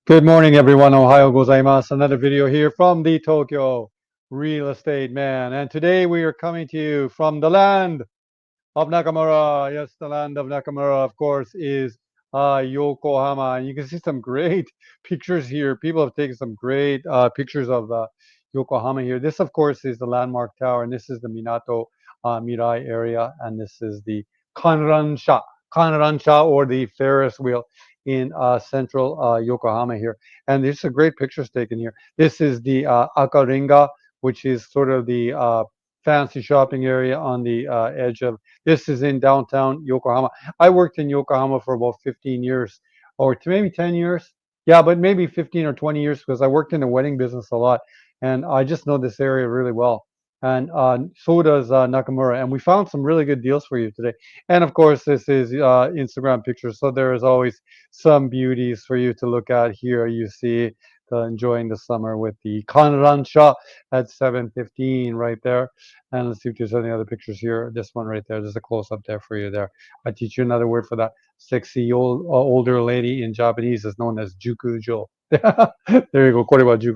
Good morning, everyone. Ohio gozaimasu. Another video here from the Tokyo Real Estate Man. And today we are coming to you from the land of Nakamura. Yes, the land of Nakamura, of course, is Yokohama. And you can see some great pictures here. People have taken some great pictures of Yokohama here. This, of course, is the landmark tower, and this is the Minato Mirai area, and this is the Kanransha, or the Ferris wheel in central Yokohama here. And there's some great pictures taken here. This is the Akaringa, which is sort of the fancy shopping area on the edge of. This is in downtown Yokohama. I worked in Yokohama for about 15 years, or maybe 10 years. Yeah, but maybe 15 or 20 years because I worked in the wedding business a lot, and I just know this area really well. And so does Nakamura. And we found some really good deals for you today. And of course, this is Instagram pictures, so there is always some beauties for you to look at. Here you see enjoying the summer with the Kanransha at 7:15 right there. And let's see if there's any other pictures here. This one right there. There's a close up there for you there. I teach you another word for that. Sexy older lady in Japanese is known as jukujo. There you go. これは で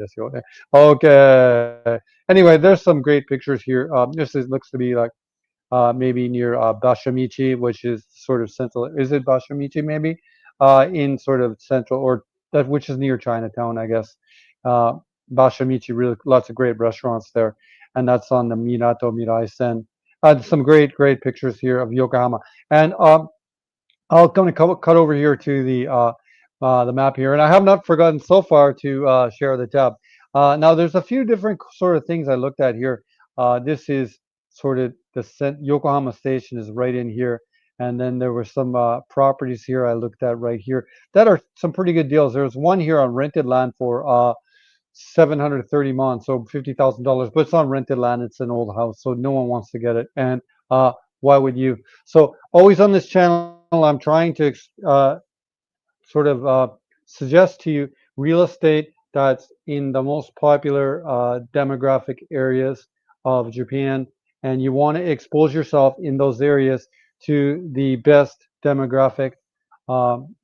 すよね. Okay. Anyway, there's some great pictures here. Looks to be like maybe near Bashamichi, which is sort of central. Is it Bashamichi maybe? In sort of central, or that which is near Chinatown, I guess. Uh, Bashamichi, really lots of great restaurants there, and that's on the Minato Mirai Sen. Some great pictures here of Yokohama, and I'll kind of cut over here to the map here, and I have not forgotten so far to share the tab. Now, there's a few different sort of things I looked at here. This is sort of Yokohama Station is right in here, and then there were some properties here I looked at right here that are some pretty good deals. There's one here on rented land for 730 mon, so $50,000, but it's on rented land. It's an old house, so no one wants to get it. And why would you? So always on this channel, I'm trying to sort of suggest to you real estate that's in the most popular demographic areas of Japan, and you want to expose yourself in those areas to the best demographic um,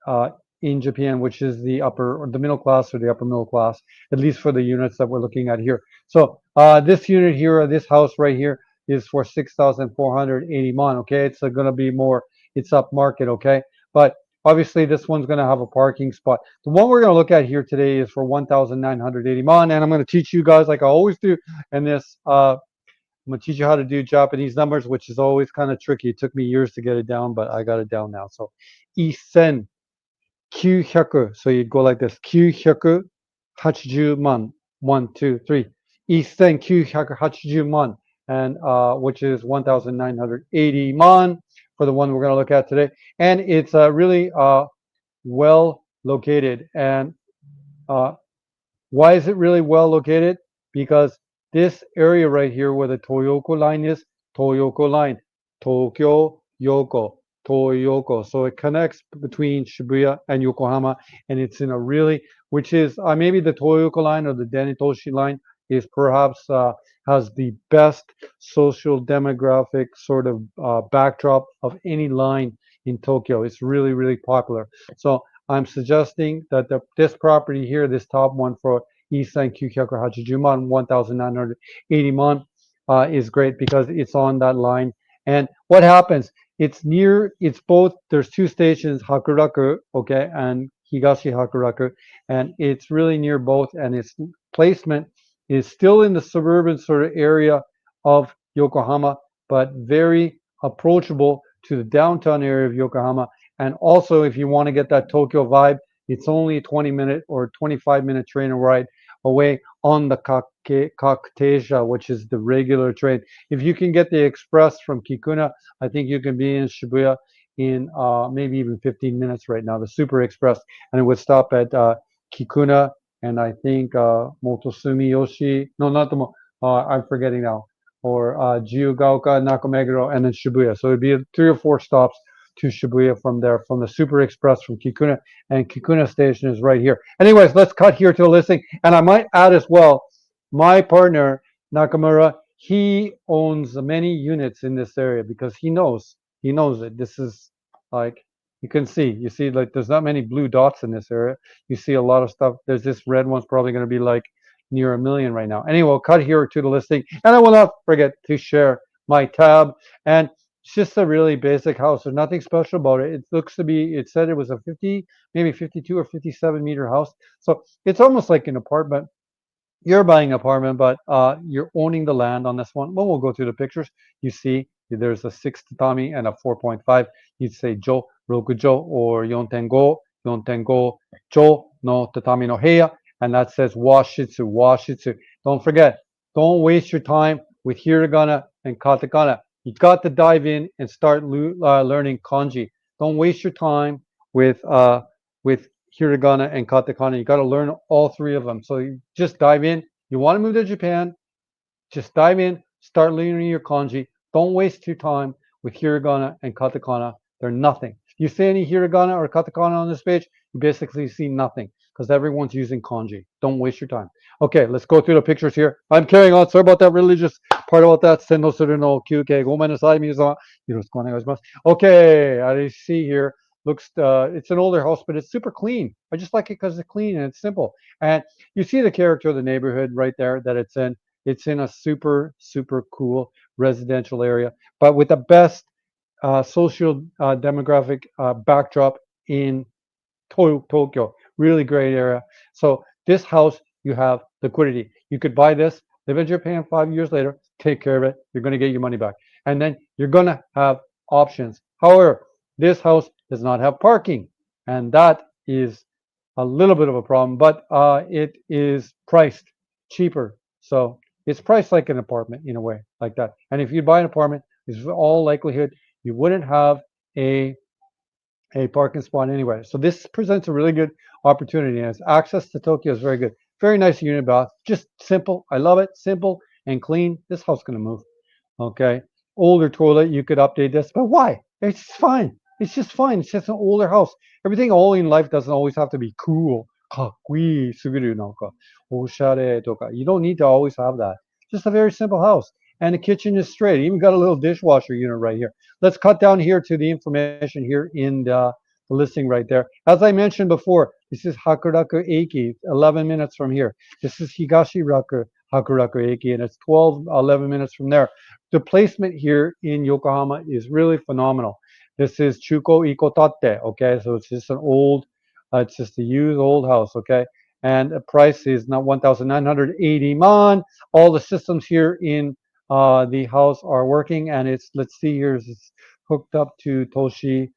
uh, in Japan, which is the upper or the middle class or the upper middle class, at least for the units that we're looking at here. So this unit here, this house right here, is for 6,480 mon. Okay, it's going to be more. It's up market. Okay, but obviously this one's going to have a parking spot. The one we're going to look at here today is for 1,980 mon, and I'm going to teach you guys like I always do in this. I'm going to teach you how to do Japanese numbers, which is always kind of tricky. It took me years to get it down, but I got it down now. So, isen 900. So you go like this. 980 man. 1, 2, 3. 1980 man. And which is 1,980 man for the one we're going to look at today. And it's really well located. And uh, why is it really well located? Because this area right here where the Toyoko line is, Toyoko line, Tokyo, Yoko, Toyoko. So it connects between Shibuya and Yokohama, and it's in a really, which is maybe the Toyoko line or the Denitoshi line is perhaps has the best social demographic sort of backdrop of any line in Tokyo. It's really popular. So I'm suggesting that this property here, this top one for Isan 980 man, 1,980 man, is great because it's on that line. And what happens? It's both, there's two stations, Hakuraku, okay, and Higashi Hakuraku, and it's really near both, and its placement is still in the suburban sort of area of Yokohama, but very approachable to the downtown area of Yokohama. And also, if you want to get that Tokyo vibe, it's only a 20-minute or 25-minute train ride away on the Kakuteisha, which is the regular train. If you can get the express from Kikuna, I think you can be in Shibuya in maybe even 15 minutes right now, the Super Express. And it would stop at Kikuna and I think Motosumi Yoshi. No, not the, I'm forgetting now. Or Jiyugaoka, Nakameguro, and then Shibuya. So it'd be 3 or 4 stops to Shibuya from there, from the Super Express from Kikuna, and Kikuna Station is right here. Anyways, let's cut here to the listing, and I might add as well, my partner Nakamura, he owns many units in this area because he knows it. This is like You can see. You see, like there's not many blue dots in this area. You see a lot of stuff. There's this red one's probably going to be like near a million right now. Anyway, we'll cut here to the listing, and I will not forget to share my tab. And it's just a really basic house. There's nothing special about it. It looks to be. It said it was a 50, maybe 52 or 57 meter house. So it's almost like an apartment. You're buying an apartment, but you're owning the land on this one. Well, we'll go through the pictures. You see, there's a 6 tatami and a 4.5. You'd say Jo, Rokujo, or Yontengo, Yontengo, Jo no tatami no heya, and that says washitsu, washitsu. Don't forget, don't waste your time with hiragana and katakana. You got to dive in and start learning kanji. Don't waste your time with hiragana and katakana. You got to learn all three of them. So you just dive in. You want to move to Japan, just dive in, start learning your kanji. Don't waste your time with hiragana and katakana. They're nothing. You see any hiragana or katakana on this page, you basically see nothing because everyone's using kanji. Don't waste your time. Okay, let's go through the pictures here. I'm carrying on. Sorry about that religious part about that. Senno suru no kyuke gomenasai minasan. Yoroshiku onegaishimasu. Okay, I see here. Looks, it's an older house, but it's super clean. I just like it because it's clean and it's simple. And you see the character of the neighborhood right there that it's in. It's in a super, super cool residential area, but with the best social demographic backdrop in Tokyo. Really great area. So this house, you have liquidity. You could buy this, live in Japan 5 years later, take care of it. You're going to get your money back. And then you're going to have options. However, this house does not have parking. And that is a little bit of a problem, but it is priced cheaper. So it's priced like an apartment in a way, like that. And if you buy an apartment, there's all likelihood you wouldn't have a parking spot anyway. So this presents a really good opportunity, and its access to Tokyo is very good. Very nice unit bath, just simple. I love it, simple and clean. This house is gonna move. Okay, older toilet, you could update this, but why? It's fine. It's just fine. It's just an older house. Everything all in life doesn't always have to be cool. かっこいいすぎるなんかおしゃれとか. You don't need to always have that. Just a very simple house. And the kitchen is straight. Even got a little dishwasher unit right here. Let's cut down here to the information here in the listing right there. As I mentioned before, this is Hakuraku Eki, 11 minutes from here. This is Higashiraku Hakuraku Eki, and it's 12, 11 minutes from there. The placement here in Yokohama is really phenomenal. This is Chuko Ikotate, okay? So it's just an old, it's just a used old house, okay? And the price is not 1,980 man. All the systems here in the house are working, and it's, let's see here, is it's hooked up to Toshi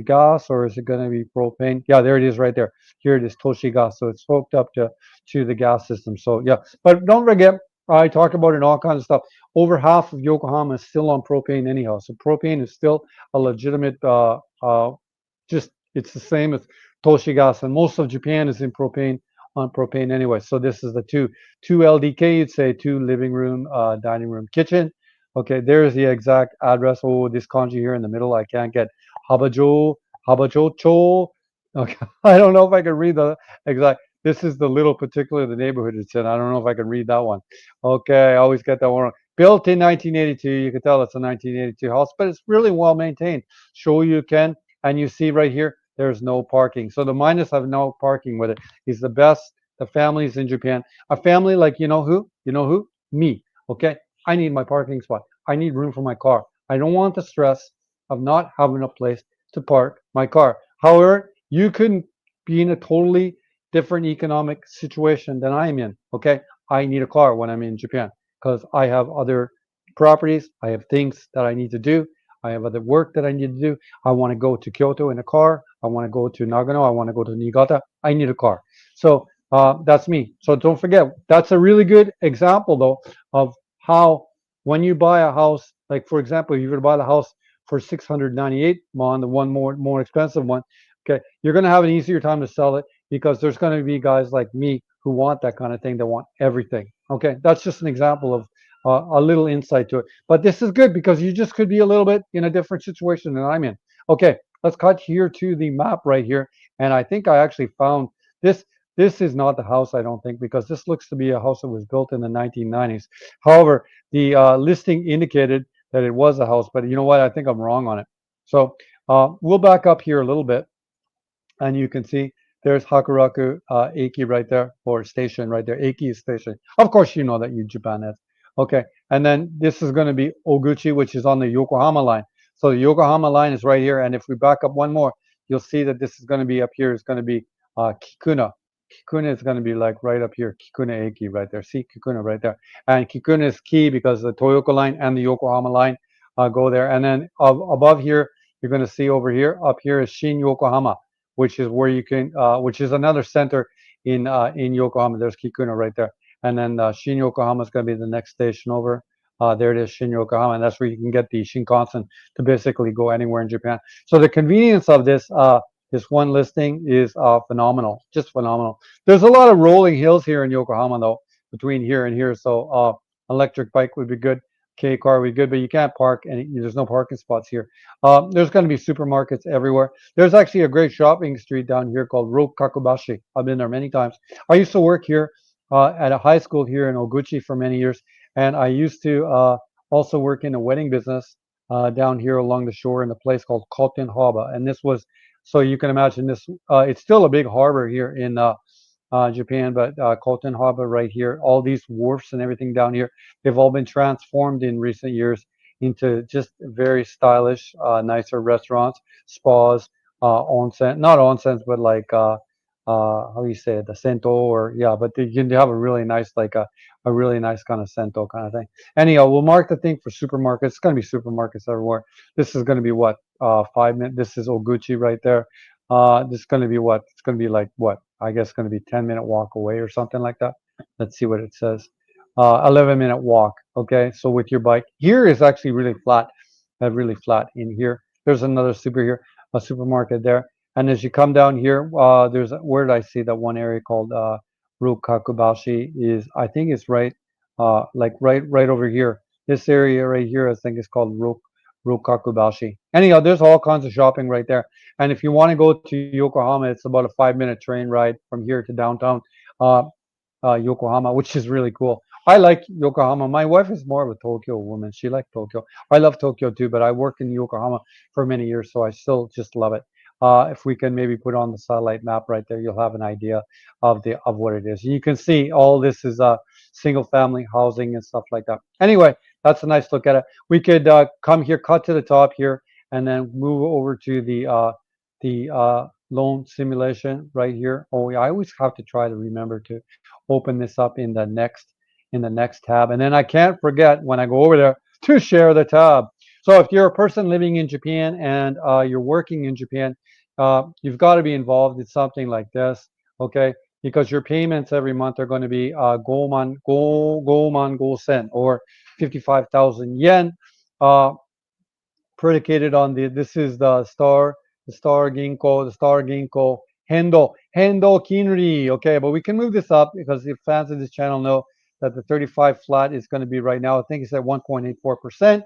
gas, or is it going to be propane? Yeah, there it is right there. Here it is, Toshi gas. So it's hooked up to the gas system. So yeah, but don't forget, I talk about it and all kinds of stuff. Over half of Yokohama is still on propane anyhow. So propane is still a legitimate, just it's the same as Toshi gas, and most of Japan is in propane on propane anyway. So this is the two LDK. You'd say two living room, dining room, kitchen. Okay, there's the exact address. Oh, this kanji here in the middle, I can't get. Habajo, Habajocho. Okay, I don't know if I can read the exact. This is the little particular the neighborhood it's in. I don't know if I can read that one. Okay, I always get that one wrong. Built in 1982. You can tell it's a 1982 house, but it's really well maintained. Show you can, and you see right here, there's no parking. So the minus of no parking with it is the best. The families in Japan, a family like you know who, me. Okay, I need my parking spot. I need room for my car. I don't want the stress of not having a place to park my car. However, you can be in a totally different economic situation than I am in. Okay, I need a car when I'm in Japan because I have other properties. I have things that I need to do. I have other work that I need to do. I want to go to Kyoto in a car. I want to go to Nagano. I want to go to Niigata. I need a car. So that's me. So don't forget, that's a really good example, though, of how when you buy a house, like for example, you're going to buy the house for 698 mon, the one more expensive one. Okay, you're going to have an easier time to sell it because there's going to be guys like me who want that kind of thing. They want everything. Okay, that's just an example of a little insight to it. But this is good because you just could be a little bit in a different situation than I'm in. Okay, let's cut here to the map right here, and I think I actually found this. This is not the house, I don't think, because this looks to be a house that was built in the 1990s. However, the listing indicated that it was a house, but you know what? I think I'm wrong on it. So We'll back up here a little bit, and you can see there's Hakuraku Eki right there, or station right there. Eki is station. Of course, you know that you Japan is. Okay, and then this is going to be Oguchi, which is on the Yokohama line. So the Yokohama line is right here, and if we back up one more, you'll see that this is going to be up here. It's going to be Kikuna. Kikuna is going to be like right up here. Kikuna Eki right there. See Kikuna right there. And Kikuna is key because the Toyoko line and the Yokohama line go there. And then above here, you're going to see over here, up here is Shin Yokohama, which is where you can, which is another center in Yokohama. There's Kikuna right there, and then Shin Yokohama is going to be the next station over. There it is, Shin Yokohama, and that's where you can get the Shinkansen to basically go anywhere in Japan. So the convenience of this one listing is phenomenal, just phenomenal. There's a lot of rolling hills here in Yokohama though, between here and here. So electric bike would be good. K car would be good, but you can't park, and there's no parking spots here. There's going to be supermarkets everywhere. There's actually a great shopping street down here called Rokakubashi. I've been there many times. I used to work here at a high school here in Oguchi for many years, and I used to also work in a wedding business down here along the shore in a place called Koten Harbor. And this was, so you can imagine this. It's still a big harbor here in Japan, but Koten Harbor right here, all these wharfs and everything down here, they've all been transformed in recent years into just very stylish, nicer restaurants, spas, onsen, not onsens, but like, how do you say it, the sento, or yeah, but you can have a really nice, like a really nice kind of sento kind of thing. Anyhow, we'll mark the thing for supermarkets. It's going to be supermarkets everywhere. This is going to be what, 5 minutes. This is Oguchi right there. This is going to be what? It's going to be like what? I guess it's going to be 10-minute walk away or something like that. Let's see what it says. 11-minute walk. Okay, so with your bike, here is actually really flat in here. There's another a supermarket there. And as you come down here, there's where did I see that one area called Rukakubashi is? I think it's like right over here. This area right here, I think is called Rukakubashi. Anyhow, there's all kinds of shopping right there. And if you want to go to Yokohama, it's about a 5-minute train ride from here to downtown. Uh, Yokohama, which is really cool. I like Yokohama. My wife is more of a Tokyo woman. She likes Tokyo. I love Tokyo too, but I worked in Yokohama for many years, so I still just love it. If we can maybe put on the satellite map right there, you'll have an idea of what it is. You can see all this is single family housing and stuff like that. Anyway, that's a nice look at it. We could come here, cut to the top here, and then move over to the loan simulation right here. Oh, yeah, I always have to try to remember to open this up in the next tab. And then I can't forget when I go over there to share the tab. So if you're a person living in Japan and you're working in Japan, you've got to be involved in something like this, okay? Because your payments every month are going to be goman sen, or 55,000 yen. Uh, Predicated on this is the Star Ginko Hendo Kinri. Okay, but we can move this up because the fans of this channel know that the 35 flat is going to be right now. I think it's at 1.84%.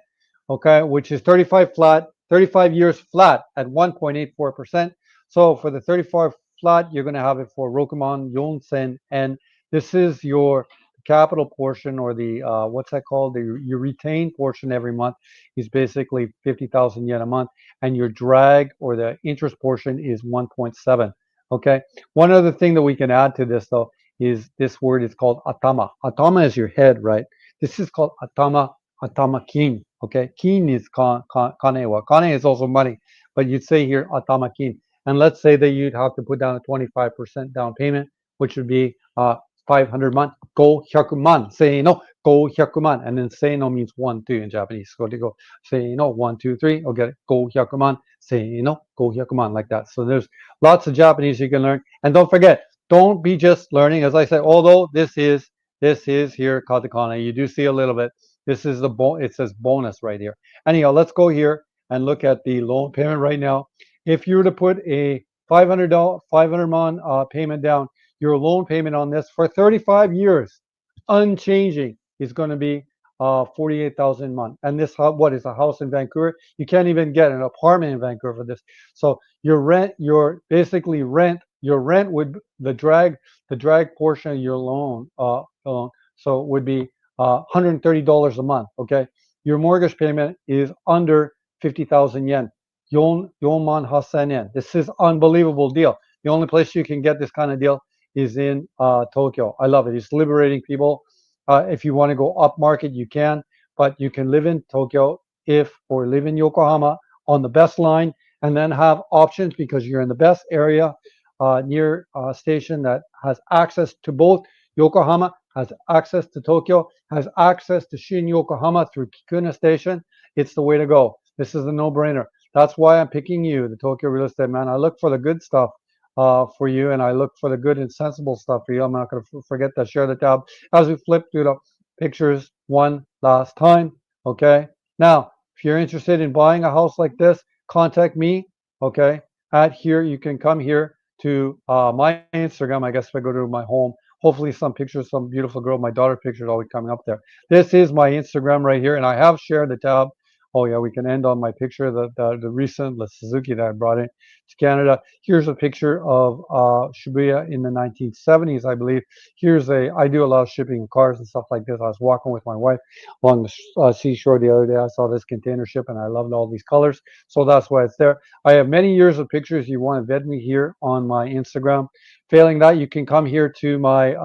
Okay, which is 35 flat, 35 years flat at 1.84%. So for the 35 flat, you're going to have it for Rokuman Yonsen, and this is your capital portion, or the what's that called? Your retained portion every month is basically 50,000 yen a month, and your drag or the interest portion is 1.7. Okay. One other thing that we can add to this though is this word is called atama. Atama is your head, right? This is called atama kin. Okay. Kin is kanewa. Kane is also money, but you'd say here atama kin. And let's say that you'd have to put down a 25% down payment, which would be 500 man, go 100 man, say no, go 100 man. And then say no means 1, 2 in Japanese. So they go say no, 1, 2, 3, or get it, go 100 man, say no, go 100 man, like that. So there's lots of Japanese you can learn. And don't forget, don't be just learning, as I said, although this is here katakana, you do see a little bit. This is it says bonus right here. Anyhow, let's go here and look at the loan payment right now. If you were to put a $500 man payment down, your loan payment on this for 35 years, unchanging, is going to be 48,000 a month. And this, what is a house in Vancouver? You can't even get an apartment in Vancouver for this. So your basically your rent would the drag portion of your loan, so it would be $130 a month. Okay, your mortgage payment is under 50,000 yen. 4万 yen. This is unbelievable deal. The only place you can get this kind of deal is in Tokyo. I love it. It's liberating people. If you want to go up market, you can, but you can live in Tokyo if or live in Yokohama on the best line, and then have options because you're in the best area near a station that has access to both. Yokohama has access to Tokyo, has access to Shin Yokohama through Kikuna Station. It's the way to go. This is a no-brainer. That's why I'm picking you, the Tokyo Real Estate Man. I look for the good stuff for you, and I look for the good and sensible stuff for you. I'm not going to forget to share the tab as we flip through the pictures one last time. Okay. Now, if you're interested in buying a house like this, contact me. Okay. At here, you can come here to my Instagram. I guess if I go to my home, hopefully some pictures, some beautiful girl, my daughter pictures always coming up there. This is my Instagram right here, and I have shared the tab. Oh yeah, we can end on my picture, the recent the Suzuki that I brought in to Canada. Here's a picture of Shibuya in the 1970s, I believe. I do a lot of shipping cars and stuff like this. I was walking with my wife along the seashore the other day. I saw this container ship and I loved all these colors. So that's why it's there. I have many years of pictures. You want to vet me here on my Instagram. Failing that, you can come here to my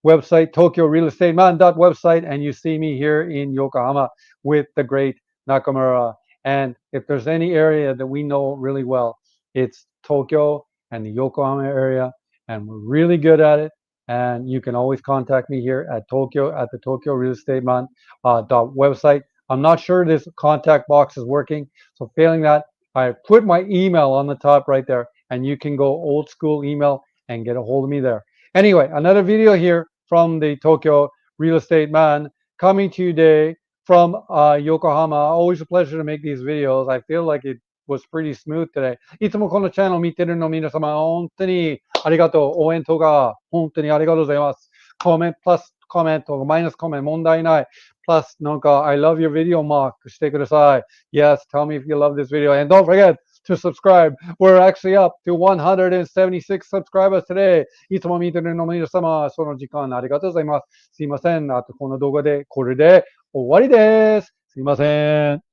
website, Tokyo Real Estate Man website, and you see me here in Yokohama with the great Nakamura. And if there's any area that we know really well, it's Tokyo and the Yokohama area, and we're really good at it. And you can always contact me here at the Tokyo Real Estate Man website. I'm not sure this contact box is working, so failing that, I put my email on the top right there, and you can go old school email and get a hold of me there. Anyway, another video here from the Tokyo Real Estate Man coming to you today from Yokohama. Always a pleasure to make these videos. I feel like it was pretty smooth today. いつもこのチャンネルを見てるの皆様、本当にありがとう。応援とか、本当にありがとうございます。コメント、プラスコメント、マイナスコメント、問題ない。Plus, なんか、I love your video mark してください。Yes, tell me if you love this video. And don't forget to subscribe. We're actually up to 176 subscribers today. いつも見てるの皆様、その時間ありがとうございます。すいません。あとこの動画でこれで終わりです。すいません。